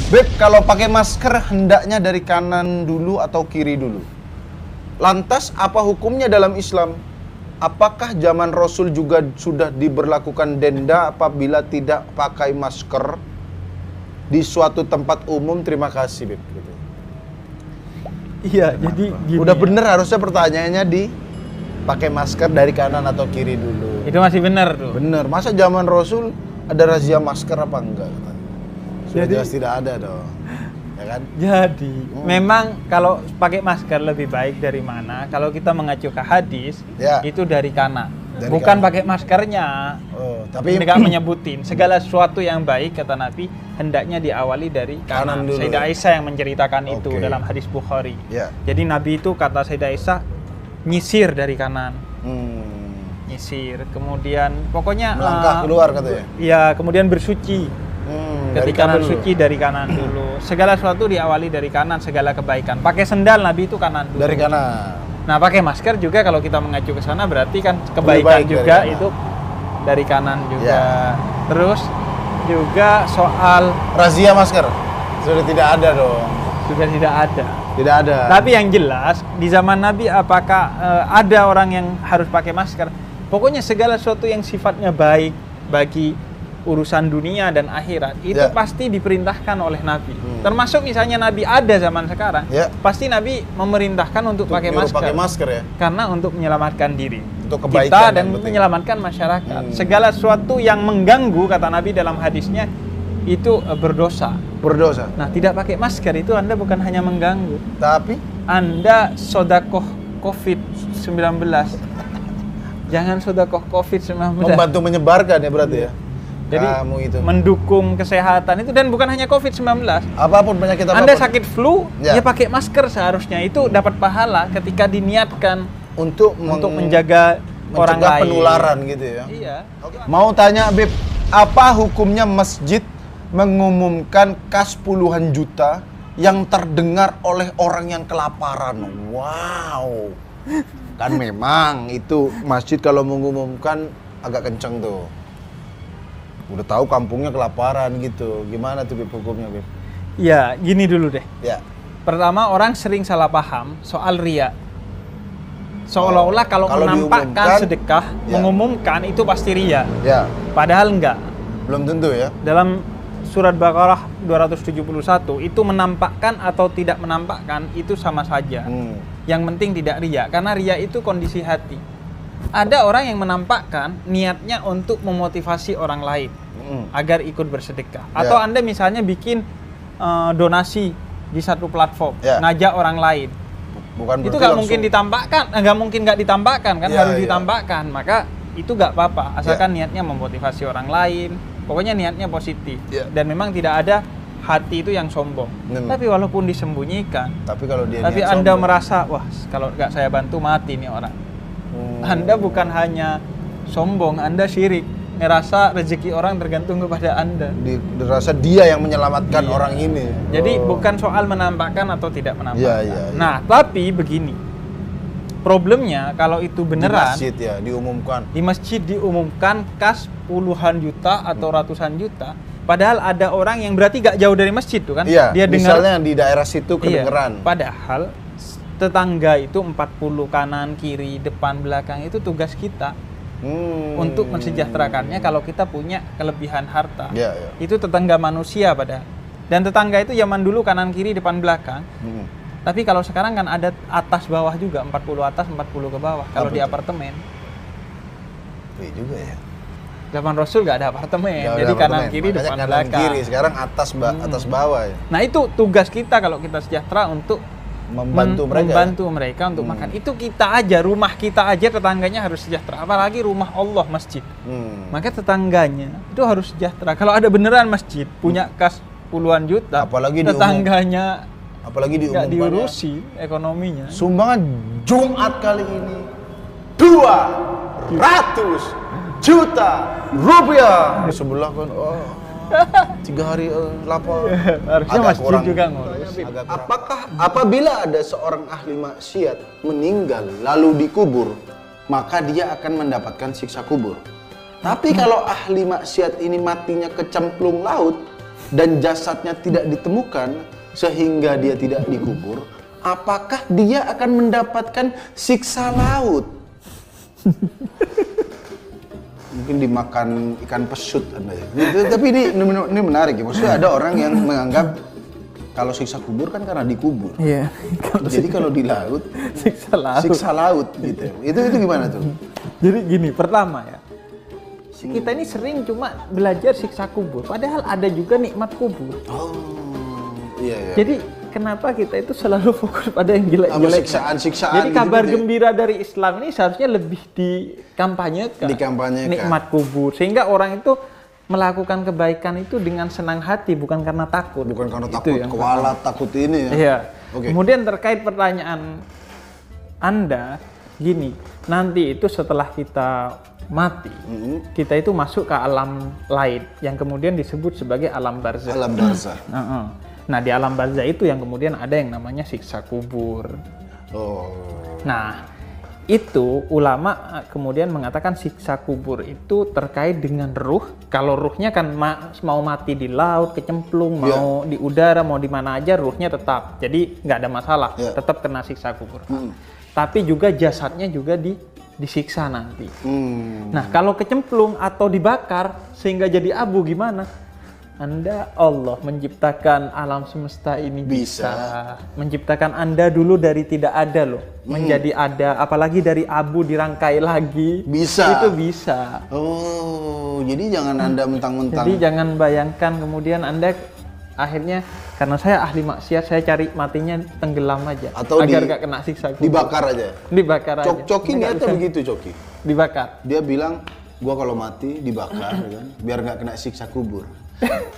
Beb, kalau pakai masker hendaknya dari kanan dulu atau kiri dulu? Lantas apa hukumnya dalam Islam? Apakah zaman Rasul juga sudah diberlakukan denda apabila tidak pakai masker di suatu tempat umum? Terima kasih, Beb. Gitu. Iya, jadi gini. Udah bener harusnya pertanyaannya di pakai masker dari kanan atau kiri dulu. Itu masih benar tuh. Bener, masa zaman Rasul ada razia masker apa enggak? Sudah Jadi- jelas tidak ada dong. Ya kan? Jadi, memang kalau pakai masker lebih baik dari mana? Kalau kita mengacu ke hadis, Ya. itu dari kanan. Dari Bukan kanan. pakai maskernya. Oh, tapi Ini nggak menyebutin segala sesuatu yang baik kata Nabi hendaknya diawali dari Kanan kanan. dulu. Sayyidah Aisyah yang menceritakan itu Oke. dalam hadis Bukhari. Ya. Jadi Nabi itu kata Sayyidah Aisyah nyisir dari kanan, nyisir. Kemudian pokoknya melangkah keluar katanya. Iya, kemudian bersuci. Dari Ketika kanan bersuci dari kanan dulu. Segala sesuatu diawali dari kanan, segala kebaikan. Pakai sendal Nabi itu kanan dulu. Dari kanan. Nah, pakai masker juga kalau kita mengacu ke sana berarti kan baik kebaikan dari juga kanan. itu dari kanan juga. Ya. Terus juga soal Razia masker sudah tidak ada dong. juga tidak ada. Tidak ada. Tapi yang jelas di zaman Nabi apakah ada orang yang harus pakai masker? Pokoknya segala sesuatu yang sifatnya baik bagi urusan dunia dan akhirat itu Ya. pasti diperintahkan oleh Nabi. Termasuk misalnya Nabi ada zaman sekarang, Ya. pasti Nabi memerintahkan untuk pakai nyuruh masker. pakai masker ya. Karena untuk menyelamatkan diri Untuk kita kebaikan dan yang penting. menyelamatkan masyarakat. Segala sesuatu yang mengganggu kata Nabi dalam hadisnya itu berdosa. Berdosa. Nah, tidak pakai masker itu Anda bukan hanya mengganggu, Tapi Anda sodakoh COVID-19. Jangan sodakoh COVID-19. membantu menyebarkan ya berarti ya. Jadi Kamu itu. mendukung kesehatan itu, dan bukan hanya COVID-19. Apapun penyakit apapun. Anda sakit flu, Ya. ya pakai masker seharusnya. Itu dapat pahala ketika diniatkan untuk menjaga orang mencegah lain. penularan gitu ya. Iya. Mau tanya Beb, apa hukumnya masjid mengumumkan kas puluhan juta yang terdengar oleh orang yang kelaparan? Wow. Kan memang itu masjid kalau mengumumkan agak kenceng tuh. Udah tahu kampungnya kelaparan gitu. Gimana tuh Beb hukumnya Beb? Ya, gini dulu deh. Ya. Pertama, orang sering salah paham soal riya. Seolah-olah kalau kalau menampakkan diumumkan, sedekah, ya. mengumumkan itu pasti riya. Ya, Padahal enggak. belum tentu ya. Dalam surat Baqarah 271 itu menampakkan atau tidak menampakkan itu sama saja. Yang penting tidak riya, karena riya itu kondisi hati. Ada orang yang menampakkan niatnya untuk memotivasi orang lain agar ikut bersedekah. Atau Anda misalnya bikin donasi di satu platform, Ya. ngajak orang lain. Bukan Itu berarti nggak langsung- mungkin ditampakkan, nggak mungkin nggak ditampakkan kan, Ya, harus ya. ditampakkan. Maka itu nggak apa-apa, asalkan niatnya memotivasi orang lain. Pokoknya niatnya positif. Ya. Dan memang tidak ada hati itu yang sombong. Memang. Tapi walaupun disembunyikan, Tapi kalau dia tapi niat Anda sombong, merasa, wah kalau nggak saya bantu mati nih orang. Anda bukan hanya sombong, Anda syirik. Ngerasa rezeki orang tergantung kepada Anda. dirasa dia yang menyelamatkan Iya. orang ini. Jadi Oh. bukan soal menampakkan atau tidak menampakkan. Iya, iya, iya. Nah, tapi begini. Problemnya kalau itu di beneran, masjid ya diumumkan. di masjid diumumkan kas puluhan juta atau ratusan juta, padahal ada orang yang berarti gak jauh dari masjid tuh kan, Iya, dia dengar. misalnya di daerah situ Iya, kedengeran. padahal tetangga itu 40 kanan kiri depan belakang itu tugas kita untuk mensejahterakannya. Kalau kita punya kelebihan harta, Iya, iya. itu tetangga manusia padahal. Dan tetangga itu zaman dulu kanan kiri depan belakang. Tapi kalau sekarang kan ada atas bawah juga, 40 atas 40 ke bawah kalau Apa di itu? apartemen. Iya juga ya. Zaman Rasul nggak ada apartemen, Nggak ada jadi kanan apartemen. kiri Makanya depan kanan belakang. kiri, sekarang atas bawah ya. Nah itu tugas kita kalau kita sejahtera untuk membantu mereka untuk makan. Itu kita aja, rumah kita aja tetangganya harus sejahtera. Apalagi rumah Allah, masjid. Maka tetangganya itu harus sejahtera. Kalau ada beneran masjid punya kas puluhan juta, Apalagi tetangganya Apalagi nggak diumumkannya. diurusi ekonominya. Sumbangan Jumat kali ini 200 juta rupiah. Di sebelah kan, oh, 3 hari lapar. Harusnya Agak masjid kurang. juga ngurus. Apakah apabila ada seorang ahli maksiat meninggal lalu dikubur, maka dia akan mendapatkan siksa kubur? Tapi kalau ahli maksiat ini matinya kecemplung laut, dan jasadnya tidak ditemukan sehingga dia tidak dikubur, apakah dia akan mendapatkan siksa laut? Mungkin dimakan ikan pesut Anda ya. Tapi ini menarik ya. Maksudnya ada orang yang menganggap kalau siksa kubur kan karena dikubur. Iya. Jadi kalau di laut siksa laut gitu. Itu gimana tuh? Jadi gini, pertama ya. Kita ini sering cuma belajar siksa kubur, padahal ada juga nikmat kubur. Oh. Iya. Jadi kenapa kita itu selalu fokus pada yang jelek-jelek? Siksaan. Jadi kabar gembira dari Islam ini seharusnya lebih dikampanyekan. Nikmat kubur, sehingga orang itu melakukan kebaikan itu dengan senang hati, bukan karena takut. Bukan karena takut, kualat takut ini ya. Iya. Okay. Kemudian terkait pertanyaan Anda, gini, nanti itu setelah kita mati, kita itu masuk ke alam lain yang kemudian disebut sebagai alam barzah. Alam barzah. Nah, di alam barzah itu yang kemudian ada yang namanya siksa kubur. Oh. Nah, itu ulama kemudian mengatakan siksa kubur itu terkait dengan ruh. Kalau ruhnya kan mau mati di laut, kecemplung, mau di udara, mau di mana aja, ruhnya tetap. Jadi nggak ada masalah, tetap kena siksa kubur. Tapi juga jasadnya juga disiksa nanti. Nah, kalau kecemplung atau dibakar sehingga jadi abu gimana? Allah menciptakan alam semesta ini bisa menciptakan Anda dulu dari tidak ada loh, menjadi ada, apalagi dari abu dirangkai lagi. Bisa. Itu bisa. Oh, jadi jangan Anda mentang-mentang. Jadi jangan bayangkan kemudian Anda akhirnya karena saya ahli maksiat, saya cari matinya tenggelam aja atau agar gak kena siksa kubur. Dibakar aja. Coki niatnya bisa. begitu, Coki. Dibakar. Dia bilang, gua kalau mati dibakar kan, biar nggak kena siksa kubur.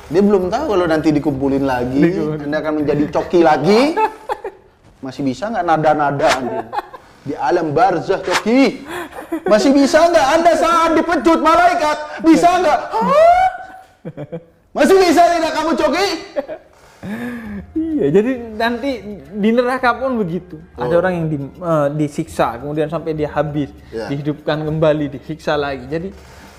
Dia belum tahu kalau nanti dikumpulin lagi, Anda akan menjadi Coki lagi. Masih bisa nggak nada-nada di alam barzah, Coki? Masih bisa nggak Anda saat dipecut malaikat? Bisa nggak? Masih bisa tidak kamu, Coki? Iya, jadi nanti di neraka pun begitu. Ada orang yang disiksa, kemudian sampai dia habis, dihidupkan kembali, disiksa lagi. Jadi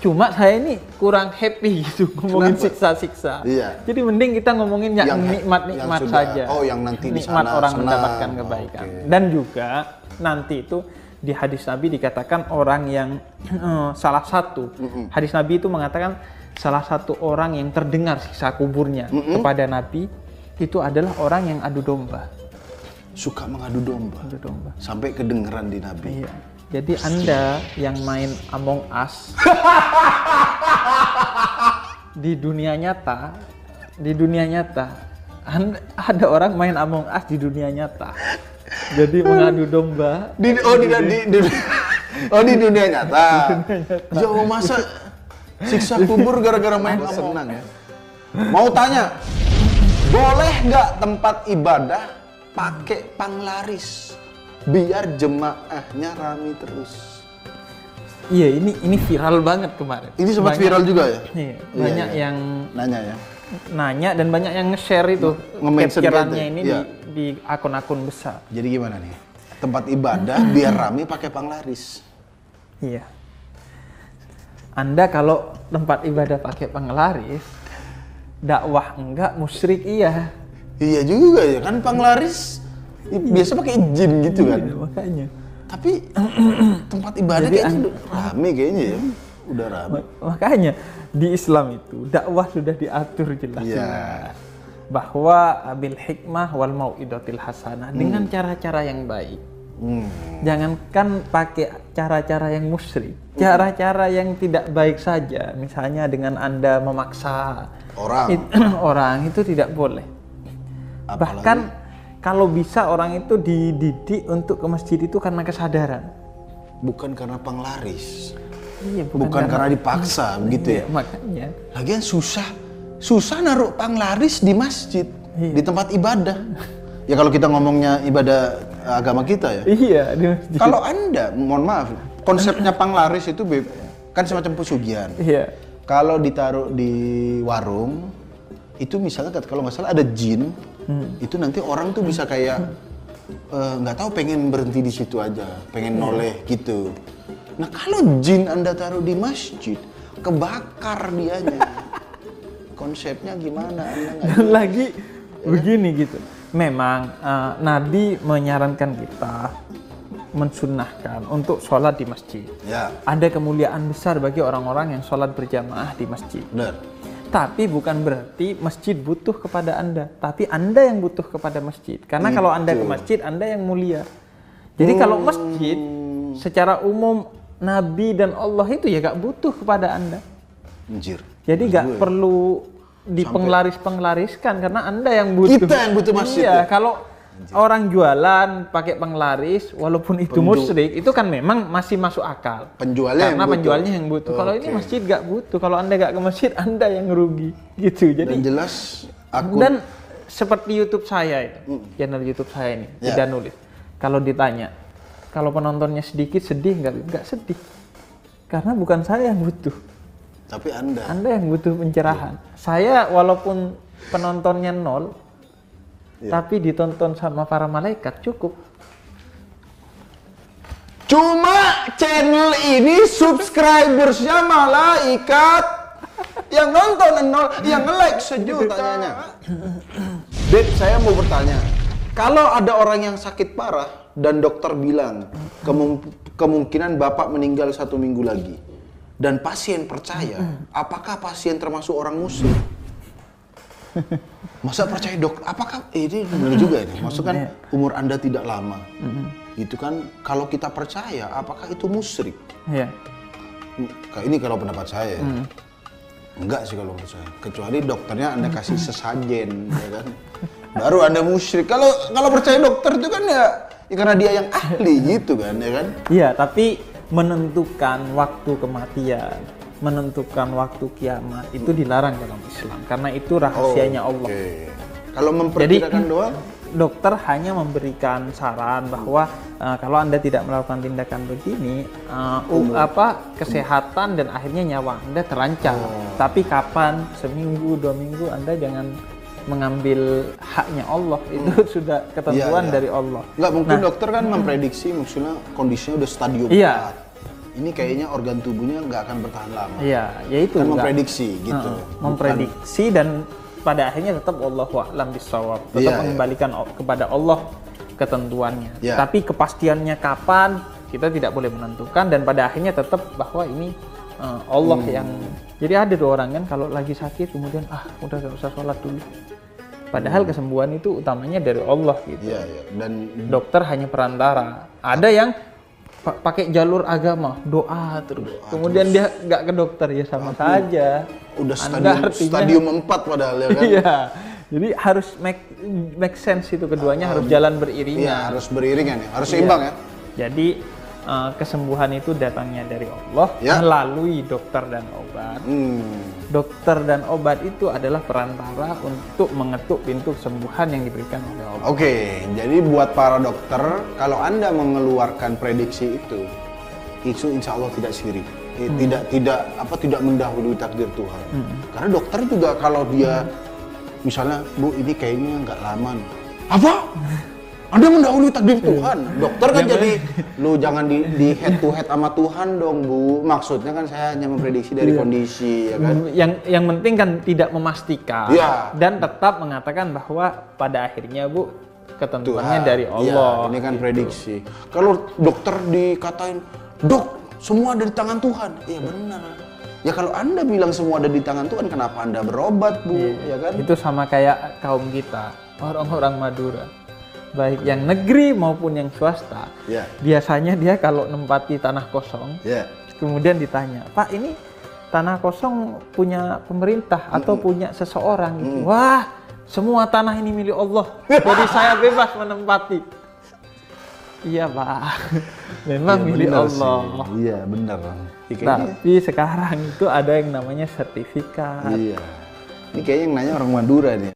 cuma saya ini kurang happy gitu ngomongin siksa-siksa. Iya. Jadi mending kita ngomongin yang nikmat-nikmat saja. Oh, yang nanti di nikmat sana orang senang. mendapatkan kebaikan. Okay. Dan juga nanti itu di hadis Nabi dikatakan orang yang salah satu hadis Nabi itu mengatakan salah satu orang yang terdengar siksa kuburnya kepada Nabi itu adalah orang yang adu domba. Suka mengadu domba. Sampai kedengeran di Nabi. Iya. Jadi Anda yang main Among Us di dunia nyata, ada orang main Among Us di dunia nyata. Jadi mengadu domba. Di dunia nyata. Jauh masa siksa kubur gara-gara main Among Us ya. Mau tanya, boleh nggak tempat ibadah pakai panglaris biar jemaahnya rame terus? Iya, ini viral banget kemarin. Ini sempat viral juga ya? Iya, banyak yang nanya dan banyak yang nge-share itu capture-annya ini di akun-akun besar. Jadi gimana nih? Tempat ibadah biar rame pakai panglaris. Iya. Anda kalau tempat ibadah pakai panglaris, dakwah enggak, musyrik iya. Iya juga ya, kan panglaris biasa pakai jin gitu kan. Iya, makanya. Tapi tempat ibadah kayaknya rame kayaknya ya. Udah rame. Makanya di Islam itu dakwah sudah diatur jelas. Bahwa bil hikmah wal mau'idatil hasanah dengan cara-cara yang baik. Jangankan pakai cara-cara yang musyrik, cara-cara yang tidak baik saja. Misalnya dengan Anda memaksa orang itu tidak boleh. Apalagi? Bahkan kalau bisa orang itu dididik untuk ke masjid itu karena kesadaran. Bukan karena penglaris. Iya, bukan karena dipaksa begitu ya. Makanya. Lagian susah naruh panglaris di masjid, di tempat ibadah. Ya kalau kita ngomongnya ibadah agama kita ya. Iya, di masjid. Kalau Anda, mohon maaf, konsepnya panglaris itu kan semacam pesugihan. Iya. Kalau ditaruh di warung, itu misalnya kalau nggak salah ada jin, itu nanti orang tuh bisa kayak nggak tahu pengen berhenti di situ aja, pengen noleh gitu. Nah kalau jin Anda taruh di masjid, kebakar dianya. konsepnya gimana? Anda nggak Lagi begini gitu. Memang Nabi menyarankan kita mensunnahkan untuk sholat di masjid. Ya, Ada kemuliaan besar bagi orang-orang yang sholat berjamaah di masjid. benar. Tapi bukan berarti masjid butuh kepada Anda, tapi Anda yang butuh kepada masjid. Karena kalau Anda ke masjid, Anda yang mulia. Jadi kalau masjid secara umum Nabi dan Allah itu ya gak butuh kepada Anda. Anjir. Jadi gak perlu dipenglaris-penglariskan karena Anda yang butuh. Kita yang butuh masjid. Iya, Ya? kalau orang jualan pakai penglaris walaupun itu musyrik, itu kan memang masih masuk akal. Penjualnya Karena yang butuh. penjualnya yang butuh. Kalau ini masjid gak butuh. Kalau Anda gak ke masjid, Anda yang rugi. Gitu. Jadi Dan jelas akun dan seperti YouTube saya itu, channel YouTube saya ini, Ya. tidak nulis. Kalau ditanya, kalau penontonnya sedikit sedih nggak sedih, karena bukan saya yang butuh, tapi Anda. Anda yang butuh pencerahan. Saya walaupun penontonnya 0, tapi ditonton sama para malaikat cukup. Cuma channel ini subscribersnya malaikat. Yang nonton 0, yang nge-like sejuta. Tanyanya. Beb, saya mau bertanya. Kalau ada orang yang sakit parah dan dokter bilang kemungkinan bapak meninggal 1 minggu lagi, dan pasien percaya, apakah pasien termasuk orang musyrik? Masa percaya dok? Apakah ini benar juga ini? Maksud kan umur Anda tidak lama. Itu kan kalau kita percaya, apakah itu musyrik? Iya. Ini kalau pendapat saya. Enggak sih kalau menurut saya. Kecuali dokternya Anda kasih sesajen, ya kan? Baru Anda musyrik. Kalau percaya dokter itu kan ya karena dia yang ahli gitu kan, ya kan? Iya, tapi menentukan waktu kematian, menentukan waktu kiamat itu dilarang dalam Islam karena itu rahasianya Allah. Oke. Kalau memperkirakan doang, dokter hanya memberikan saran bahwa kalau Anda tidak melakukan tindakan begini, kesehatan dan akhirnya nyawa Anda terancam. Tapi kapan? Seminggu, 2 minggu, Anda jangan mengambil haknya Allah. Itu sudah ketentuan dari Allah. Nggak mungkin dokter kan memprediksi maksudnya kondisinya udah stadium 4. Iya. Ini kayaknya organ tubuhnya nggak akan bertahan lama. Iya, yaitu Kan memprediksi gitu. memprediksi dan pada akhirnya tetap Allahu a'lam bishawab. Tetap Iya, mengembalikan kepada Allah ketentuannya. Iya. Tapi kepastiannya kapan kita tidak boleh menentukan dan pada akhirnya tetap bahwa ini Allah yang. Jadi ada 2 orang kan kalau lagi sakit kemudian udah gak usah sholat dulu. Padahal kesembuhan itu utamanya dari Allah gitu. Iya, iya. Dan Dokter hanya perantara. Ada yang pakai jalur agama, doa terus. Kemudian dia nggak ke dokter ya sama saja. udah Anda stadium 4 padahal ya kan. Iya. Jadi harus make sense itu keduanya harus jalan Iya, beriringan. harus beriringan ya. Harus seimbang ya. Jadi kesembuhan itu datangnya dari Allah melalui dokter dan obat. Dokter dan obat itu adalah perantara untuk mengetuk pintu kesembuhan yang diberikan oleh Allah. Oke, jadi buat para dokter, kalau Anda mengeluarkan prediksi itu insya Allah tidak syirik. Tidak mendahului takdir Tuhan. Karena dokter juga kalau dia misalnya, Bu, ini kayaknya nggak lama nih. Apa? Anda mendahului takdir Tuhan. Dokter kan jadi, lu jangan di head to head sama Tuhan dong, Bu. Maksudnya kan saya hanya memprediksi dari kondisi, ya kan? Yang penting kan tidak memastikan dan tetap mengatakan bahwa pada akhirnya Bu ketentuannya Tuhan. dari Allah. Ya, ini kan prediksi. Kalau dokter dikatain, dok, semua ada di tangan Tuhan. Iya benar. Ya kalau Anda bilang semua ada di tangan Tuhan, kenapa Anda berobat, Bu? Ya kan? Itu sama kayak kaum kita, orang-orang Madura. Baik yang negeri maupun yang swasta. Biasanya dia kalau nempati tanah kosong, kemudian ditanya, Pak ini tanah kosong punya pemerintah atau punya seseorang gitu. Wah, semua tanah ini milik Allah. Jadi saya bebas menempati. Iya Pak, memang milik Allah. Iya benar. Tapi sekarang itu ada yang namanya sertifikat. Iya. Ini kayaknya yang nanya orang Madura nih.